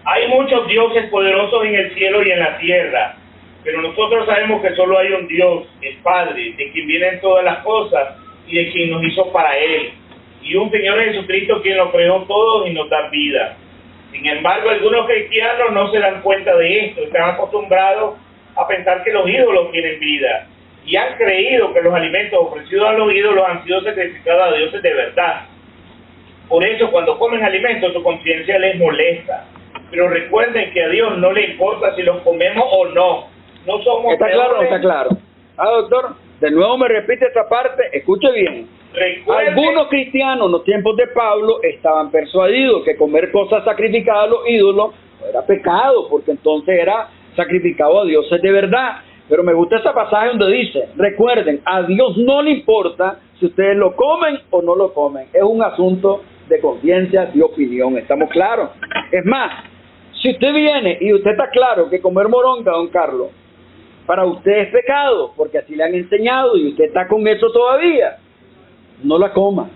Speaker 3: hay muchos dioses poderosos en el cielo y en la tierra, pero nosotros sabemos que solo hay un Dios, el Padre, de quien vienen todas las cosas y de quien nos hizo para Él, y un Señor Jesucristo quien lo creó todo y nos da vida. Sin embargo, algunos cristianos no se dan cuenta de esto, están acostumbrados a pensar que los ídolos tienen vida, y han creído que los alimentos ofrecidos a los ídolos han sido sacrificados a dioses de verdad. Por eso, cuando comen alimentos, su conciencia les molesta. Pero recuerden que a Dios no le importa si los comemos o no. No somos
Speaker 2: ¿Está
Speaker 3: peores.
Speaker 2: claro o no está claro? Doctor, de nuevo me repite esta parte, escuche bien.
Speaker 3: Recuerden,
Speaker 2: Algunos cristianos en los tiempos de Pablo estaban persuadidos que comer cosas sacrificadas a los ídolos era pecado, porque entonces era sacrificado a dioses de verdad. Pero me gusta ese pasaje donde dice, recuerden, a Dios no le importa si ustedes lo comen o no lo comen. Es un asunto de conciencia, de opinión, ¿estamos claros? Es más, si usted viene y usted está claro que comer moronga, don Carlos, para usted es pecado, porque así le han enseñado y usted está con eso todavía, no la coma.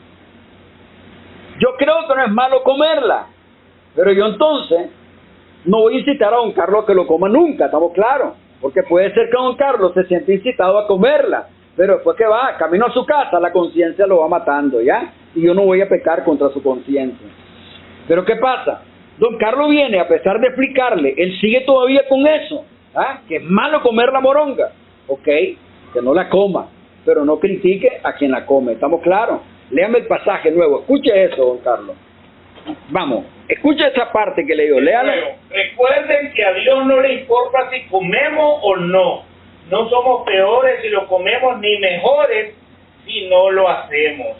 Speaker 2: Yo creo que no es malo comerla, pero yo entonces no voy a incitar a don Carlos a que lo coma nunca, ¿estamos claros? Porque puede ser que don Carlos se siente incitado a comerla, pero después que va camino a su casa, la conciencia lo va matando, ¿ya? Y yo no voy a pecar contra su conciencia. Pero ¿qué pasa? Don Carlos viene, a pesar de explicarle, él sigue todavía con eso, ¿ah? Que es malo comer la moronga. Ok, que no la coma, pero no critique a quien la come, ¿estamos claros? Léame el pasaje nuevo, escuche eso, don Carlos. Vamos, escuche esa parte que leyó, léala.
Speaker 3: recuerden que a Dios no le importa si comemos o no. No somos peores si lo comemos, ni mejores si no lo hacemos.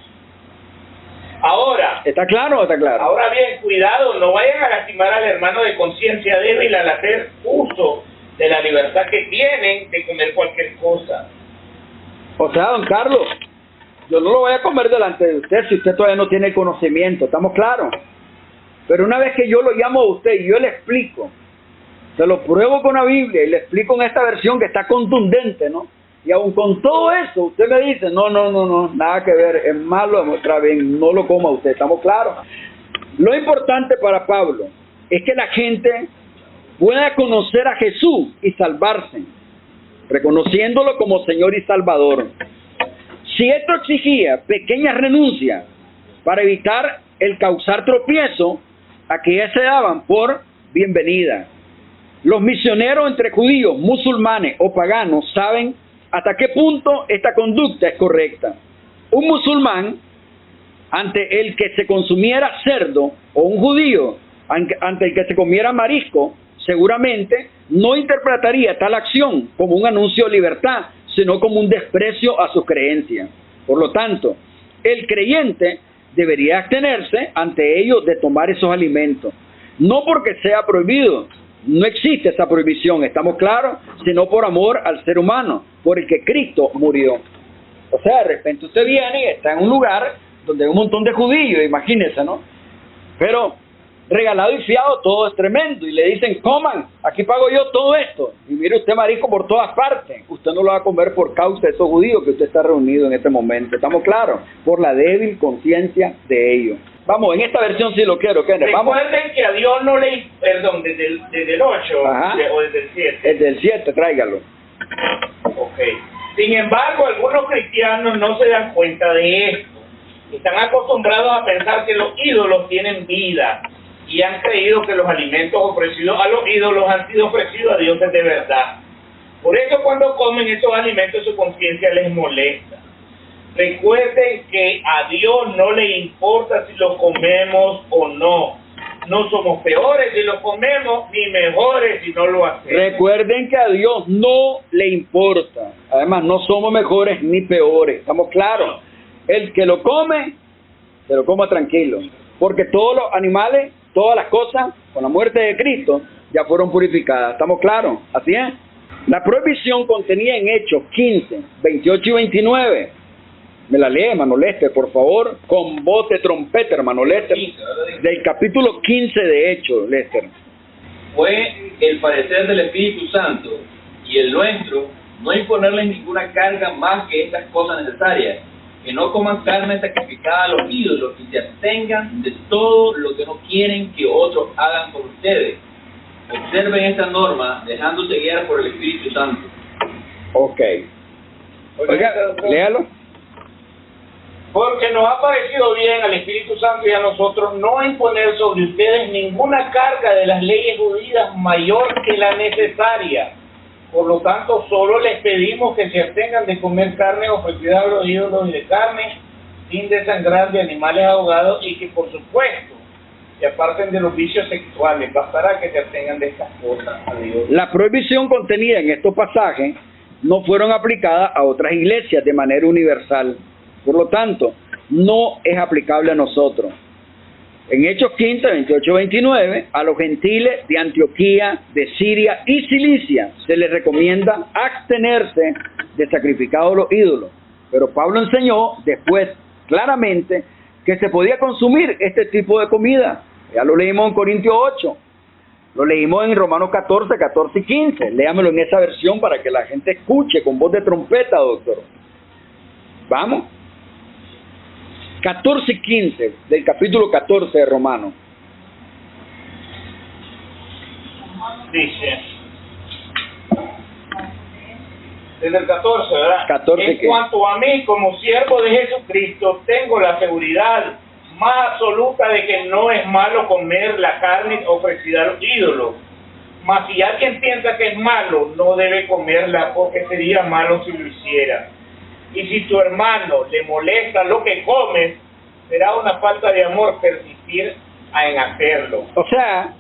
Speaker 3: Ahora,
Speaker 2: ¿Está claro o está claro?
Speaker 3: ahora bien, cuidado, no vayan a lastimar al hermano de conciencia débil al hacer uso de la libertad que tienen de comer cualquier cosa.
Speaker 2: O sea, don Carlos, yo no lo voy a comer delante de usted si usted todavía no tiene el conocimiento, ¿estamos claros? Pero una vez que yo lo llamo a usted y yo le explico, se lo pruebo con la Biblia y le explico en esta versión que está contundente, ¿no? Y aun con todo eso, usted me dice, no, nada que ver, es malo, otra vez, no lo coma usted, ¿estamos claros? Lo importante para Pablo es que la gente pueda conocer a Jesús y salvarse, reconociéndolo como Señor y Salvador. Si esto exigía pequeñas renuncias para evitar el causar tropiezo, aquellas se daban por bienvenida. Los misioneros entre judíos, musulmanes o paganos saben hasta qué punto esta conducta es correcta. Un musulmán, ante el que se consumiera cerdo, o un judío, ante el que se comiera marisco, seguramente no interpretaría tal acción como un anuncio de libertad, sino como un desprecio a sus creencias. Por lo tanto, el creyente debería abstenerse ante ellos de tomar esos alimentos. No porque sea prohibido, no existe esa prohibición, ¿estamos claros? Sino por amor al ser humano, por el que Cristo murió. O sea, de repente usted viene y está en un lugar donde hay un montón de judíos, imagínese, ¿no? Pero regalado y fiado todo es tremendo, y le dicen, coman, aquí pago yo todo esto, y mire usted marisco por todas partes, usted no lo va a comer por causa de esos judíos que usted está reunido en este momento, ¿estamos claros? Por la débil conciencia de ellos. Vamos, en esta versión sí lo quiero, Kenneth.
Speaker 3: Recuerden que a Dios no le... Perdón, desde el 8 o desde el 7.
Speaker 2: Desde el 7, tráigalo.
Speaker 3: Ok. Sin embargo, algunos cristianos no se dan cuenta de esto. Están acostumbrados a pensar que los ídolos tienen vida y han creído que los alimentos ofrecidos a los ídolos han sido ofrecidos a dioses de verdad. Por eso cuando comen esos alimentos su conciencia les molesta. Recuerden que a Dios no le importa si lo comemos o no. No somos peores si lo comemos, ni mejores si no lo hacemos.
Speaker 2: Recuerden que a Dios no le importa. Además, no somos mejores ni peores. ¿Estamos claros? El que lo come, se lo coma tranquilo. Porque todos los animales, todas las cosas, con la muerte de Cristo, ya fueron purificadas. ¿Estamos claros? Así es. La prohibición contenía en Hechos 15, 28 y 29. Me la lee, hermano Lester, por favor, con voz de trompeta, hermano Lester, del capítulo 15 de Hechos, Lester.
Speaker 4: Fue el parecer del Espíritu Santo y el nuestro no imponerles ninguna carga más que estas cosas necesarias, que no coman carne sacrificada a los ídolos y se abstengan de todo lo que no quieren que otros hagan por ustedes. Observen esta norma dejándose guiar por el Espíritu Santo.
Speaker 2: Ok. Oiga, léalo.
Speaker 3: Porque nos ha parecido bien al Espíritu Santo y a nosotros no imponer sobre ustedes ninguna carga de las leyes judías mayor que la necesaria. Por lo tanto, solo les pedimos que se abstengan de comer carne ofrecida a los ídolos y de carne sin desangrar de animales ahogados y que, por supuesto, se aparten de los vicios sexuales. Bastará que se abstengan de estas cosas. Adiós.
Speaker 2: La prohibición contenida en estos pasajes no fueron aplicadas a otras iglesias de manera universal. Por lo tanto, no es aplicable a nosotros. En Hechos 15, 28, 29, a los gentiles de Antioquía, de Siria y Cilicia se les recomienda abstenerse de sacrificar a los ídolos. Pero Pablo enseñó después claramente que se podía consumir este tipo de comida. Ya lo leímos en Corintios 8, lo leímos en Romanos 14, 14 y 15. Léamelo en esa versión para que la gente escuche con voz de trompeta, doctor. Vamos. 14 y 15 del capítulo 14 de Romanos.
Speaker 3: Dice, desde el 14, ¿verdad?
Speaker 2: 14,
Speaker 3: en cuanto a mí, como siervo de Jesucristo, tengo la seguridad más absoluta de que no es malo comer la carne ofrecida a los ídolos. Mas si alguien piensa que es malo, no debe comerla porque sería malo si lo hiciera. Y si tu hermano le molesta lo que comes, será una falta de amor persistir en hacerlo.
Speaker 2: O sea,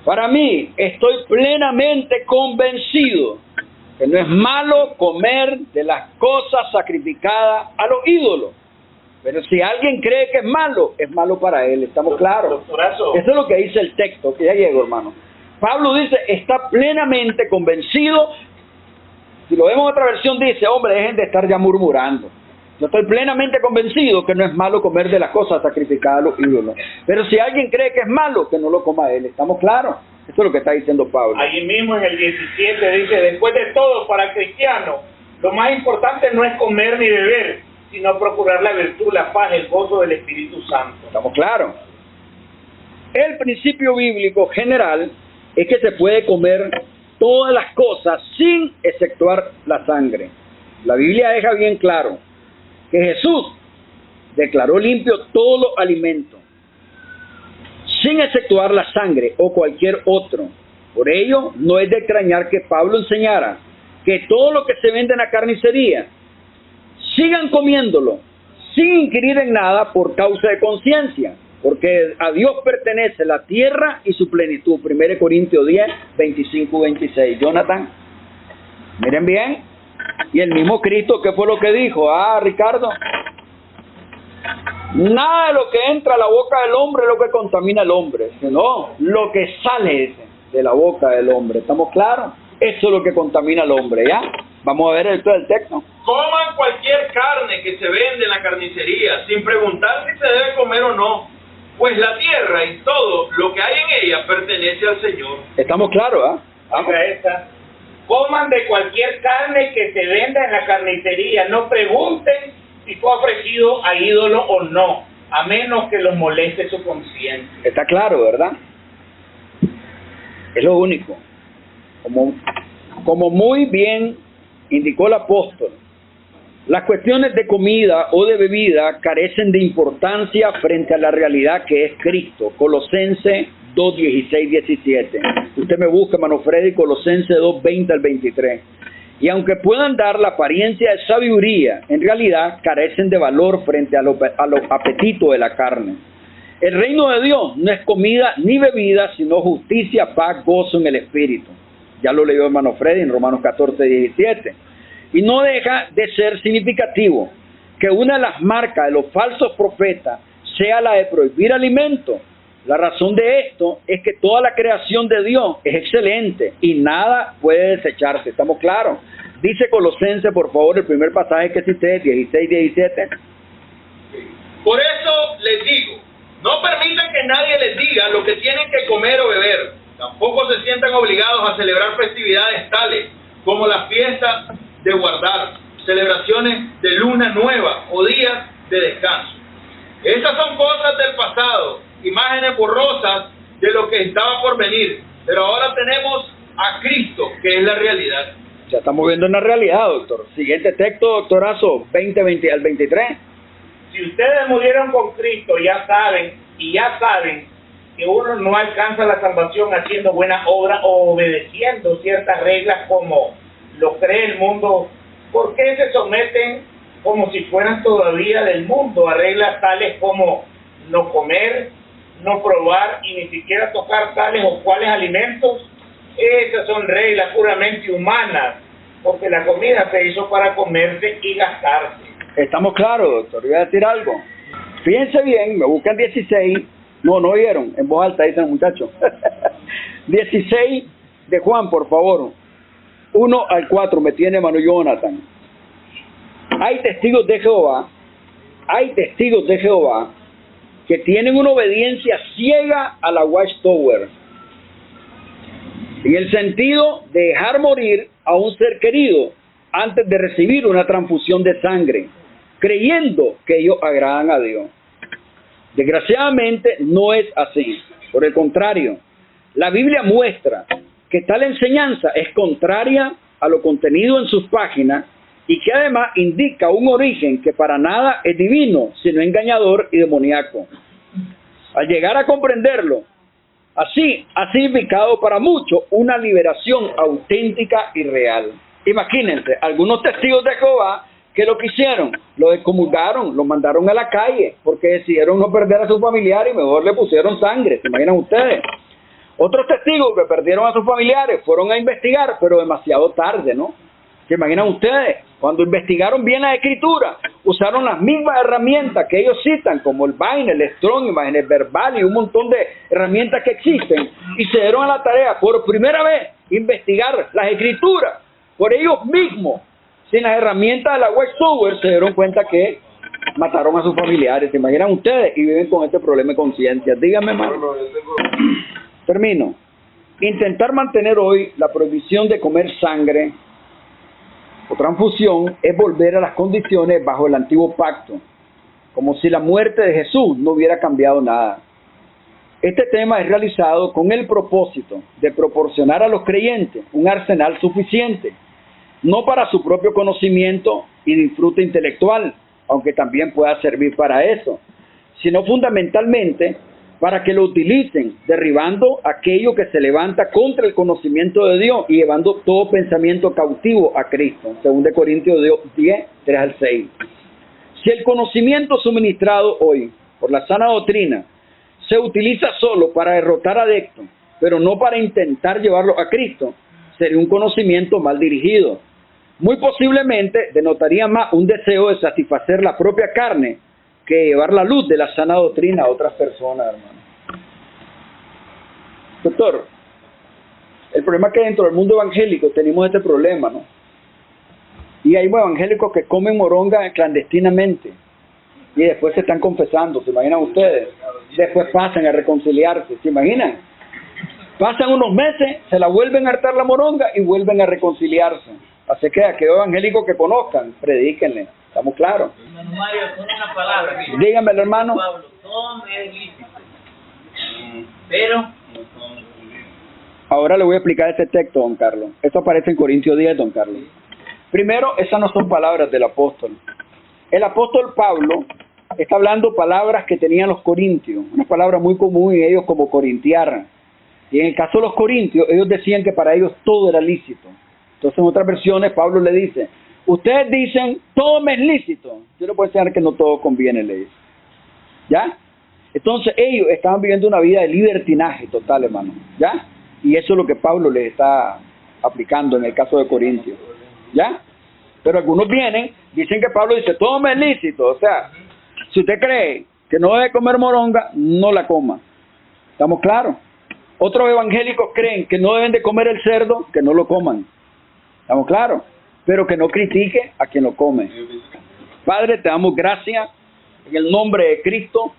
Speaker 2: para mí, estoy plenamente convencido que no es malo comer de las cosas sacrificadas a los ídolos. Pero si alguien cree que es malo para él, ¿estamos claros?
Speaker 3: Doctorazo.
Speaker 2: Eso es lo que dice el texto, que ya llegó, hermano. Pablo dice, está plenamente convencido. Si lo vemos en otra versión, dice, hombre, dejen de estar ya murmurando. Yo estoy plenamente convencido que no es malo comer de las cosas sacrificadas a los ídolos. Pero si alguien cree que es malo, que no lo coma él. ¿Estamos claros? Eso es lo que está diciendo Pablo.
Speaker 3: Allí mismo en el 17 dice, después de todo, para el cristiano, lo más importante no es comer ni beber, sino procurar la virtud, la paz, el gozo del Espíritu Santo.
Speaker 2: ¿Estamos claros? El principio bíblico general es que se puede comer todas las cosas sin exceptuar la sangre. La Biblia deja bien claro que Jesús declaró limpio todos los alimentos, sin exceptuar la sangre o cualquier otro. Por ello, no es de extrañar que Pablo enseñara que todo lo que se vende en la carnicería, sigan comiéndolo, sin inquirir en nada por causa de conciencia, porque a Dios pertenece la tierra y su plenitud. 1 Corintios 10, 25 y 26. Jonathan, miren bien. Y el mismo Cristo, ¿qué fue lo que dijo? Ricardo, nada de lo que entra a la boca del hombre es lo que contamina al hombre, sino lo que sale de la boca del hombre. ¿Estamos claros? Eso es lo que contamina al hombre, ¿ya? Vamos a ver esto del texto.
Speaker 4: Coman cualquier carne que se vende en la carnicería, sin preguntar si se debe comer o no, pues la tierra y todo lo que hay en ella pertenece al Señor.
Speaker 2: ¿Estamos claros,
Speaker 3: Oiga esta. Coman de cualquier carne que se venda en la carnicería, no pregunten si fue ofrecido a ídolo o no, a menos que los moleste su conciencia.
Speaker 2: Está claro, ¿verdad? Es lo único. Como muy bien indicó el apóstol, las cuestiones de comida o de bebida carecen de importancia frente a la realidad que es Cristo. Colosenses 2, 16, 17. Usted me busca, hermano Freddy, Colosenses 2, 20 al 23. Y aunque puedan dar la apariencia de sabiduría, en realidad carecen de valor frente a los apetitos de la carne. El reino de Dios no es comida ni bebida, sino justicia, paz, gozo en el Espíritu. Ya lo leyó hermano Freddy en Romanos 14, 17. Y no deja de ser significativo que una de las marcas de los falsos profetas sea la de prohibir alimentos. La razón de esto es que toda la creación de Dios es excelente y nada puede desecharse. ¿Estamos claros? Dice Colosenses, por favor, el primer pasaje que cité, 16, 17.
Speaker 4: Por eso les digo, no permitan que nadie les diga lo que tienen que comer o beber. Tampoco se sientan obligados a celebrar festividades tales como las fiestas de guardar, celebraciones de luna nueva o días de descanso. Estas son cosas del pasado, imágenes borrosas de lo que estaba por venir, pero ahora tenemos a Cristo, que es la realidad.
Speaker 2: Ya estamos viendo una realidad, doctor. Siguiente texto, doctorazo, 20 al 23.
Speaker 3: Si ustedes murieron con Cristo, ya saben que uno no alcanza la salvación haciendo buenas obras o obedeciendo ciertas reglas como lo cree el mundo. ¿Por qué se someten como si fueran todavía del mundo a reglas tales como no comer, no probar y ni siquiera tocar tales o cuales alimentos? Esas son reglas puramente humanas, porque la comida se hizo para comerse y gastarse.
Speaker 2: Estamos claros, doctor. Voy a decir algo. Fíjense bien, me buscan 16. No oyeron, en voz alta dicen muchachos. 16 de Juan, por favor. 1 al 4, me tiene hermano Jonathan. Hay testigos de Jehová que tienen una obediencia ciega a la Watchtower, en el sentido de dejar morir a un ser querido antes de recibir una transfusión de sangre, creyendo que ellos agradan a Dios. Desgraciadamente no es así. Por el contrario, la Biblia muestra que tal enseñanza es contraria a lo contenido en sus páginas y que además indica un origen que para nada es divino, sino engañador y demoníaco. Al llegar a comprenderlo, así ha significado para muchos una liberación auténtica y real. Imagínense, algunos testigos de Jehová que lo que hicieron, lo excomulgaron, lo mandaron a la calle porque decidieron no perder a sus familiares y mejor le pusieron sangre. ¿Se imaginan ustedes? Otros testigos que perdieron a sus familiares fueron a investigar, pero demasiado tarde, ¿no? ¿Se imaginan ustedes? Cuando investigaron bien la escritura, usaron las mismas herramientas que ellos citan, como el Vine, el Strong, imágenes verbales y un montón de herramientas que existen, y se dieron a la tarea, por primera vez, investigar las escrituras por ellos mismos, Sin las herramientas de la Westover se dieron cuenta que mataron a sus familiares. ¿Se imaginan ustedes? Y viven con este problema de conciencia. Díganme, hermano. Termino. Intentar mantener hoy la prohibición de comer sangre o transfusión es volver a las condiciones bajo el antiguo pacto, como si la muerte de Jesús no hubiera cambiado nada. Este tema es realizado con el propósito de proporcionar a los creyentes un arsenal suficiente, no para su propio conocimiento y disfrute intelectual, aunque también pueda servir para eso, sino fundamentalmente para que lo utilicen, derribando aquello que se levanta contra el conocimiento de Dios y llevando todo pensamiento cautivo a Cristo, según de Corintios 10, 3 al 6. Si el conocimiento suministrado hoy por la sana doctrina se utiliza solo para derrotar adeptos, pero no para intentar llevarlo a Cristo, sería un conocimiento mal dirigido. Muy posiblemente denotaría más un deseo de satisfacer la propia carne que llevar la luz de la sana doctrina a otras personas, hermano. Doctor, el problema es que dentro del mundo evangélico tenemos este problema, ¿no? Y hay evangélicos que comen moronga clandestinamente y después se están confesando, ¿se imaginan ustedes? Después pasan a reconciliarse, ¿se imaginan? Pasan unos meses, se la vuelven a hartar la moronga y vuelven a reconciliarse. Así que a aquellos evangélicos que conozcan, predíquenle. ¿Estamos claros?
Speaker 4: Hermano Mario, con una palabra. Mira,
Speaker 2: dígamelo, hermano.
Speaker 4: Pablo, todo me es lícito, pero
Speaker 2: Ahora le voy a explicar este texto, don Carlos. Esto aparece en Corintios 10, don Carlos. Primero, esas no son palabras del apóstol. El apóstol Pablo está hablando palabras que tenían los corintios, una palabra muy común en ellos como corintiar. Y en el caso de los corintios, ellos decían que para ellos todo era lícito. Entonces, en otras versiones, Pablo le dice, ustedes dicen, todo me es lícito. Yo le puedo enseñar que no todo conviene, le dice. ¿Ya? Entonces, ellos estaban viviendo una vida de libertinaje total, hermano. ¿Ya? Y eso es lo que Pablo les está aplicando en el caso de Corintios. ¿Ya? Pero algunos vienen, dicen que Pablo dice, todo me es lícito. O sea, si usted cree que no debe comer moronga, no la coma. ¿Estamos claros? Otros evangélicos creen que no deben de comer el cerdo, que no lo coman. ¿Estamos claros? Pero que no critique a quien lo come. Padre, te damos gracias en el nombre de Cristo.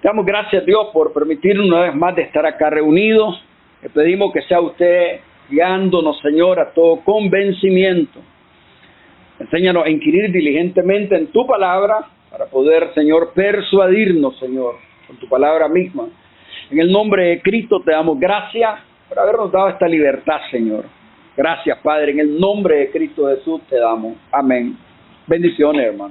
Speaker 2: Te damos gracias, Dios, por permitirnos una vez más de estar acá reunidos. Le pedimos que sea usted guiándonos, Señor, a todo convencimiento. Enséñanos a inquirir diligentemente en tu palabra para poder, Señor, persuadirnos, Señor, con tu palabra misma. En el nombre de Cristo te damos gracias por habernos dado esta libertad, Señor. Gracias, Padre. En el nombre de Cristo Jesús te damos. Amén. Bendiciones, hermano.